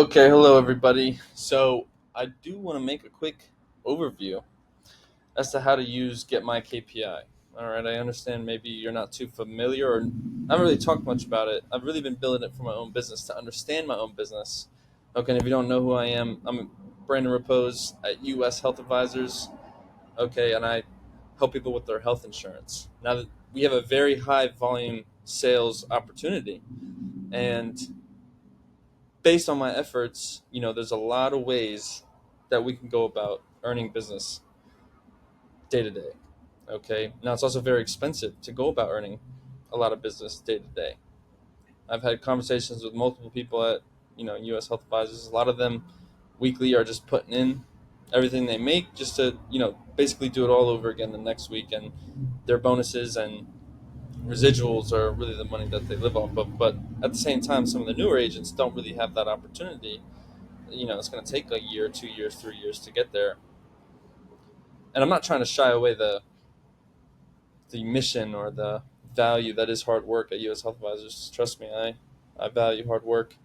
Okay, hello everybody. So I do want to make a quick overview as to how to use GetMyKPI. All right, I understand maybe you're not too familiar or I haven't really talked much about it. I've really been building it for my own business to understand my own business. Okay, and if you don't know who I am, I'm Brandon Repose at US Health Advisors. Okay, and I help people with their health insurance. Now that we have a very high volume sales opportunity, and based on my efforts, there's a lot of ways that we can go about earning business day to day. Okay. Now it's also very expensive to go about earning a lot of business day to day. I've had conversations with multiple people at, US Health Advisors. A lot of them weekly are just putting in everything they make just to, basically do it all over again the next week. And their bonuses and residuals are really the money that they live off of. But at the same time, some of the newer agents don't really have that opportunity. It's going to take a year, 2 years, 3 years to get there. And I'm not trying to shy away the mission or the value that is hard work at US Health Advisors. Trust me, I value hard work,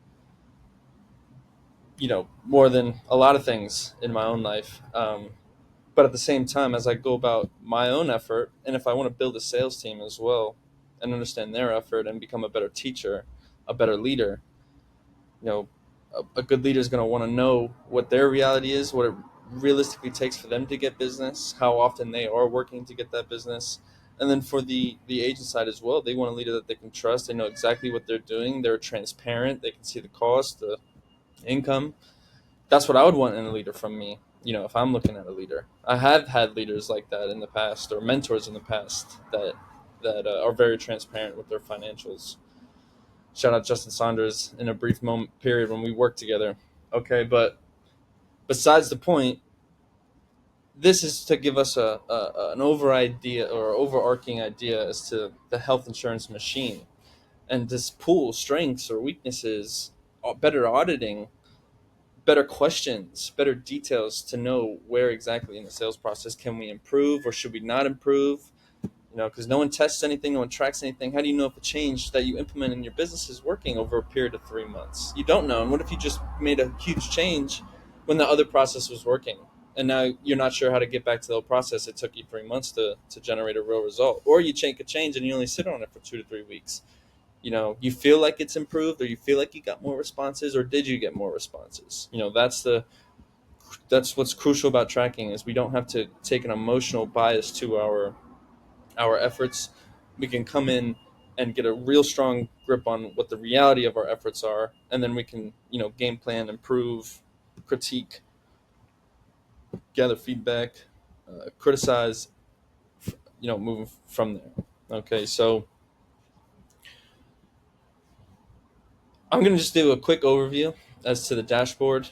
more than a lot of things in my own life. But at the same time, as I go about my own effort, and if I want to build a sales team as well and understand their effort and become a better teacher, a better leader, you know, a good leader is going to want to know what their reality is, what it realistically takes for them to get business, how often they are working to get that business. And then for the agent side as well, they want a leader that they can trust. They know exactly what they're doing. They're transparent. They can see the cost, the income. That's what I would want in a leader from me. If I'm looking at a leader, I have had leaders like that in the past, or mentors in the past that are very transparent with their financials. Shout out Justin Saunders in a brief moment period when we worked together. Okay, but besides the point, this is to give us an overarching idea as to the health insurance machine and this pool strengths or weaknesses, better auditing, better questions, better details to know where exactly in the sales process can we improve or should we not improve. Because no one tests anything, no one tracks anything. How do you know if a change that you implement in your business is working over a period of 3 months? You don't know. And what if you just made a huge change when the other process was working? And now you're not sure how to get back to the old process. It took you 3 months to generate a real result. Or you make a change and you only sit on it for 2 to 3 weeks. You feel like it's improved, or you feel like you got more responses, or did you get more responses? That's what's crucial about tracking is we don't have to take an emotional bias to our efforts. We can come in and get a real strong grip on what the reality of our efforts are, and then we can game plan, improve, critique, gather feedback, criticize, move from there. Okay, so I'm going to just do a quick overview as to the dashboard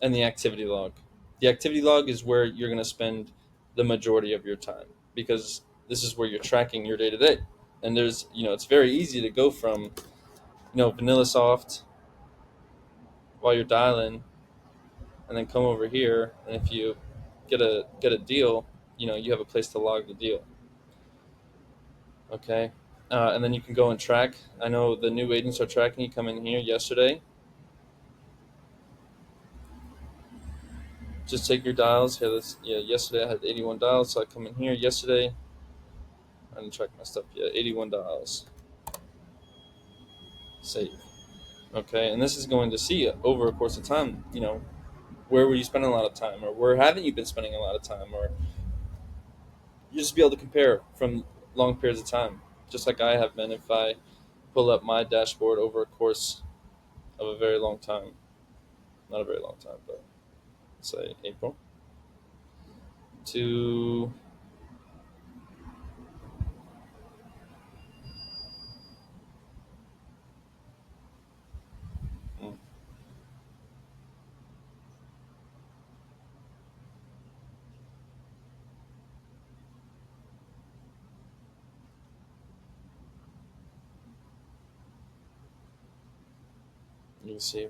and the activity log. The activity log is where you're going to spend the majority of your time, because this is where you're tracking your day to day. And it's very easy to go from VanillaSoft while you're dialing, and then come over here, and if you get a deal, you have a place to log the deal. Okay, and then you can go and track. I know the new agents are tracking. You come in here yesterday, just take your dials. Here, yesterday I had 81 dials, so I come in here yesterday. I didn't track my stuff yet. 81 dials. Save. Okay, and this is going to see over a course of time. Where were you spending a lot of time, or where haven't you been spending a lot of time, or you just be able to compare from long periods of time, just like I have been if I pull up my dashboard over a course of a very long time. Not a very long time, but say April to you can see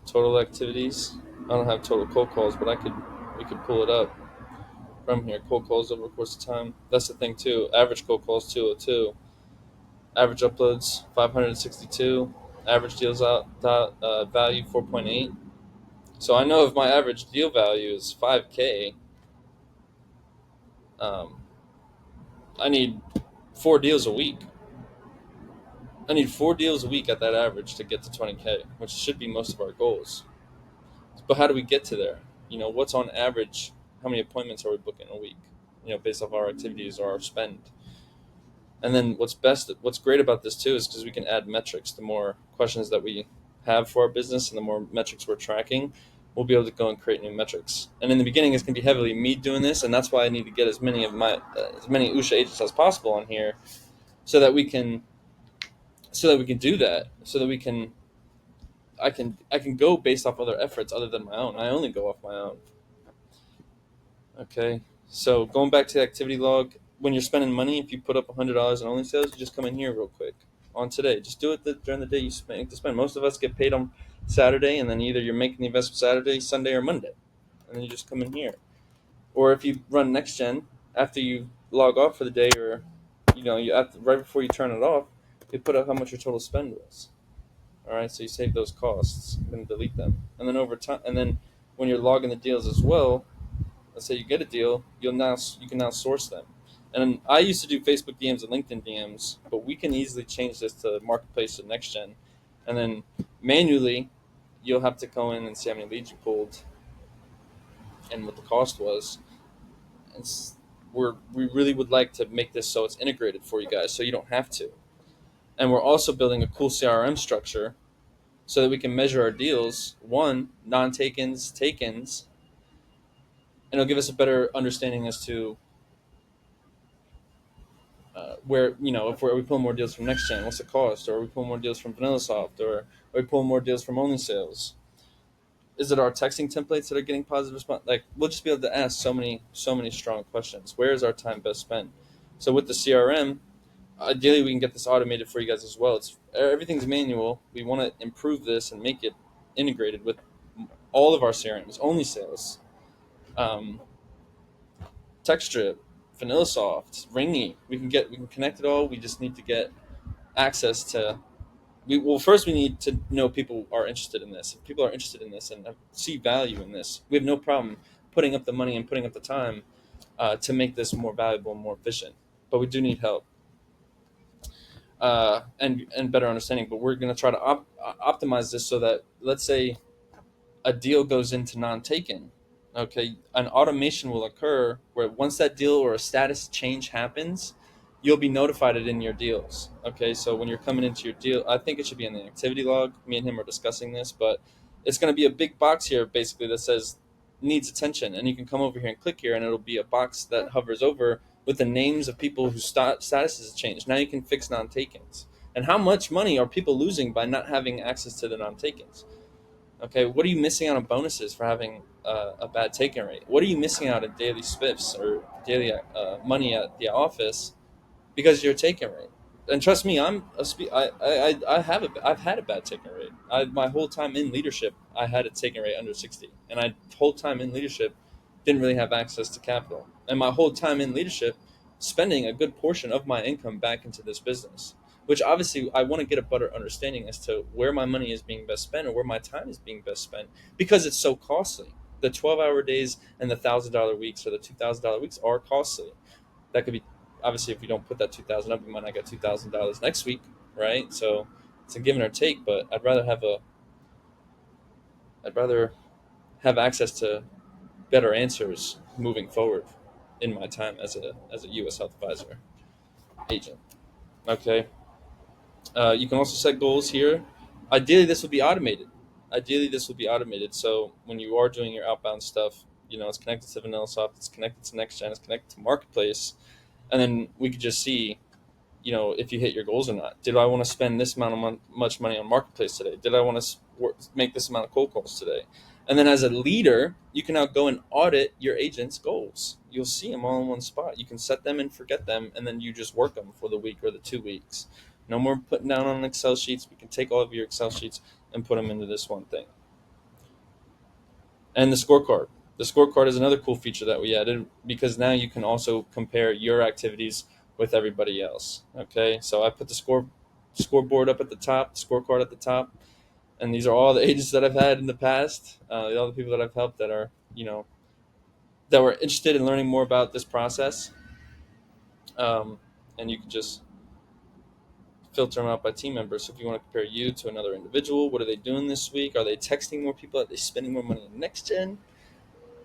total activities. I don't have total cold calls, but we could pull it up from here. Cold calls over the course of time. That's the thing too. Average cold calls 202. Average uploads 562. Average deals out value 4.8. So I know if my average deal value is 5K, um, I need 4 deals a week. I need 4 deals a week at that average to get to 20K, which should be most of our goals. But how do we get to there? What's on average? How many appointments are we booking a week? Based off our activities or our spend. And then what's great about this too is because we can add metrics. The more questions that we have for our business and the more metrics we're tracking, we'll be able to go and create new metrics. And in the beginning, it's going to be heavily me doing this, and that's why I need to get as many Usha agents as possible on here, so that we can do that, so that I can go based off other efforts other than my own. I only go off my own. Okay, so going back to the activity log, when you're spending money, if you put up $100 in OnlySales, you just come in here real quick on today. Just do it during the day you spend to spend. Most of us get paid on Saturday, and then either you're making the investment Saturday, Sunday, or Monday, and then you just come in here. Or if you run NextGen after you log off for the day, or right before you turn it off, you put up how much your total spend was. All right, so you save those costs and delete them, and then over time, and then when you're logging the deals as well, let's say you get a deal, you can now source them. And I used to do Facebook DMs and LinkedIn DMs, but we can easily change this to Marketplace and NextGen, and then manually, you'll have to go in and see how many leads you pulled and what the cost was. And we really would like to make this so it's integrated for you guys, so you don't have to. And we're also building a cool CRM structure so that we can measure our deals, one, non-takens, takens, and it'll give us a better understanding as to where if are we pulling more deals from NextGen, what's the cost, or are we pulling more deals from VanillaSoft, or are we pulling more deals from OnlySales? Is it our texting templates that are getting positive response? Like, we'll just be able to ask so many strong questions. Where is our time best spent? So with the CRM, ideally we can get this automated for you guys as well. Everything's manual. We want to improve this and make it integrated with all of our CRMs, OnlySales, um, TextStrip, VanillaSoft, Ringy. We can connect it all. We just need to get access to first we need to know people are interested in this. If people are interested in this and see value in this, we have no problem putting up the money and putting up the time to make this more valuable and more efficient. But we do need help and better understanding. But we're going to try to optimize this so that, let's say a deal goes into non-taken, okay, an automation will occur where once that deal or a status change happens, you'll be notified it in your deals. Okay, so when you're coming into your deal, I think it should be in the activity log. Me and him are discussing this, but it's going to be a big box here basically that says needs attention, and you can come over here and click here, and it'll be a box that hovers over with the names of people whose statuses changed. Now you can fix non-takens. And how much money are people losing by not having access to the non-takens? Okay, what are you missing out on bonuses for having a bad taken rate? What are you missing out on daily spiffs or daily money at the office because of your taken rate? And trust me, I've had a bad taken rate. My whole time in leadership, I had a taken rate under 60, and I whole time in leadership didn't really have access to capital, and my whole time in leadership, spending a good portion of my income back into this business. Which obviously I want to get a better understanding as to where my money is being best spent or where my time is being best spent because it's so costly. The 12-hour days and the $1,000 weeks or the $2,000 weeks are costly. That could be, obviously, if you don't put that 2,000 up, you might not get $2,000 next week, right? So it's a give or take. But I'd rather have access to better answers moving forward in my time as a U.S. health advisor agent. Okay. You can also set goals here. Ideally, this will be automated. So when you are doing your outbound stuff, it's connected to VanillaSoft, it's connected to NextGen, it's connected to Marketplace, and then we could just see, if you hit your goals or not. Did I want to spend this amount of much money on Marketplace today? Did I want to make this amount of cold calls today? And then as a leader, you can now go and audit your agent's goals. You'll see them all in one spot. You can set them and forget them, and then you just work them for the week or the 2 weeks. No more putting down on Excel sheets. We can take all of your Excel sheets and put them into this one thing. And the scorecard. The scorecard is another cool feature that we added because now you can also compare your activities with everybody else. Okay, so I put the scoreboard up at the top, scorecard at the top, and these are all the agents that I've had in the past, all the people that I've helped that are that were interested in learning more about this process, um, and you can just filter them out by team members. So if you want to compare you to another individual, what are they doing this week? Are they texting more people? Are they spending more money in NextGen?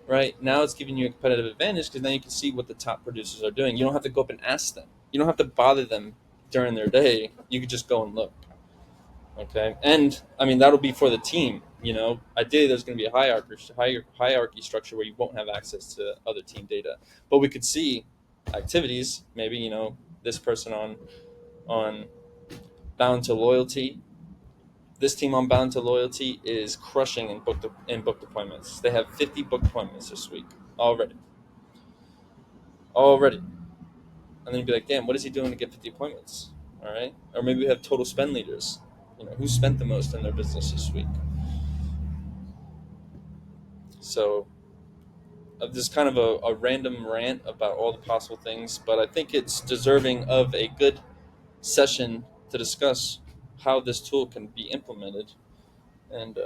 Right now, it's giving you a competitive advantage because now you can see what the top producers are doing. You don't have to go up and ask them. You don't have to bother them during their day. You could just go and look. Okay, and I mean that'll be for the team. Ideally, there's going to be a hierarchy structure where you won't have access to other team data, but we could see activities. Maybe this person on bound to loyalty. This team on bound to loyalty is crushing in booked appointments. They have 50 booked appointments this week already. And then you'd be like, damn, what is he doing to get 50 appointments? All right. Or maybe we have total spend leaders. Who spent the most in their business this week? So this is kind of a random rant about all the possible things, but I think it's deserving of a good session to discuss how this tool can be implemented. And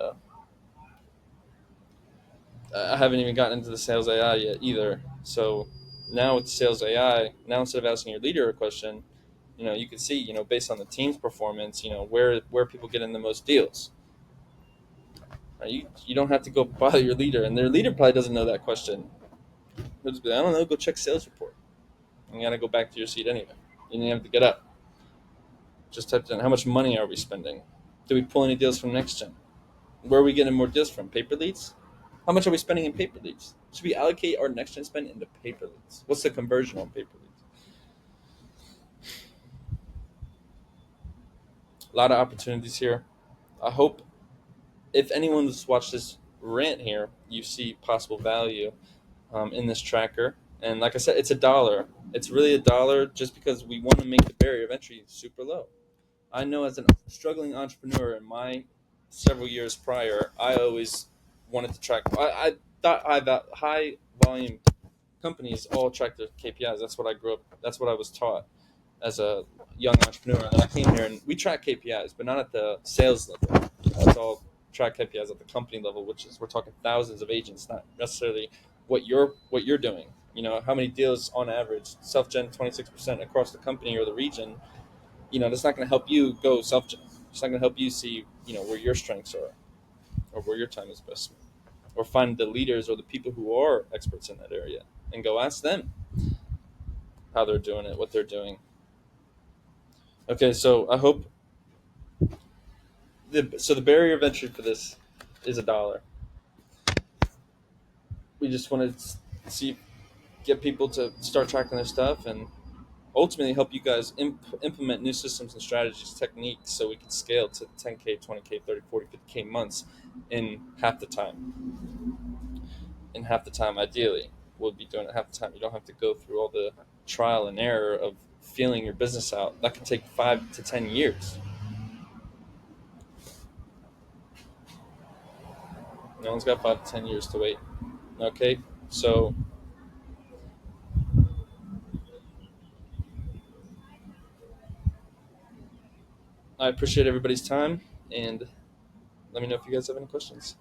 I haven't even gotten into the sales AI yet either. So now with the sales AI, now instead of asking your leader a question, you can see, based on the team's performance, where people get in the most deals. Right? You don't have to go bother your leader, and their leader probably doesn't know that question. They'll just be like, I don't know, go check sales report. And you got to go back to your seat anyway. And you have to get up. Just type in how much money are we spending? Do we pull any deals from NextGen? Where are we getting more deals from? Paper leads? How much are we spending in paper leads? Should we allocate our NextGen spend into paper leads? What's the conversion on paper leads? A lot of opportunities here. I hope if anyone's watched this rant here, you see possible value in this tracker. And like I said, it's $1. It's really $1 just because we want to make the barrier of entry super low. I know as a struggling entrepreneur in my several years prior, I always wanted to track. I thought high volume companies all track their KPIs. That's what I grew up. That's what I was taught as a young entrepreneur. And then I came here and we track KPIs, but not at the sales level. It's all track KPIs at the company level, which is we're talking thousands of agents, not necessarily what you're doing. How many deals on average, self-gen 26% across the company or the region. That's not going to help you go self-gen. It's not going to help you see where your strengths are or where your time is best spent, or find the leaders or the people who are experts in that area and go ask them how they're doing it, what they're doing. Okay, so I hope the barrier of entry for this is $1. We just want to get people to start tracking their stuff and ultimately help you guys implement new systems and strategies, techniques, so we can scale to 10K, 20K, 30, 40, 50K months in half the time. In half the time, ideally, we'll be doing it half the time. You don't have to go through all the trial and error of feeling your business out. That can take 5 to 10 years. No one's got 5 to 10 years to wait. Okay, so I appreciate everybody's time, and let me know if you guys have any questions.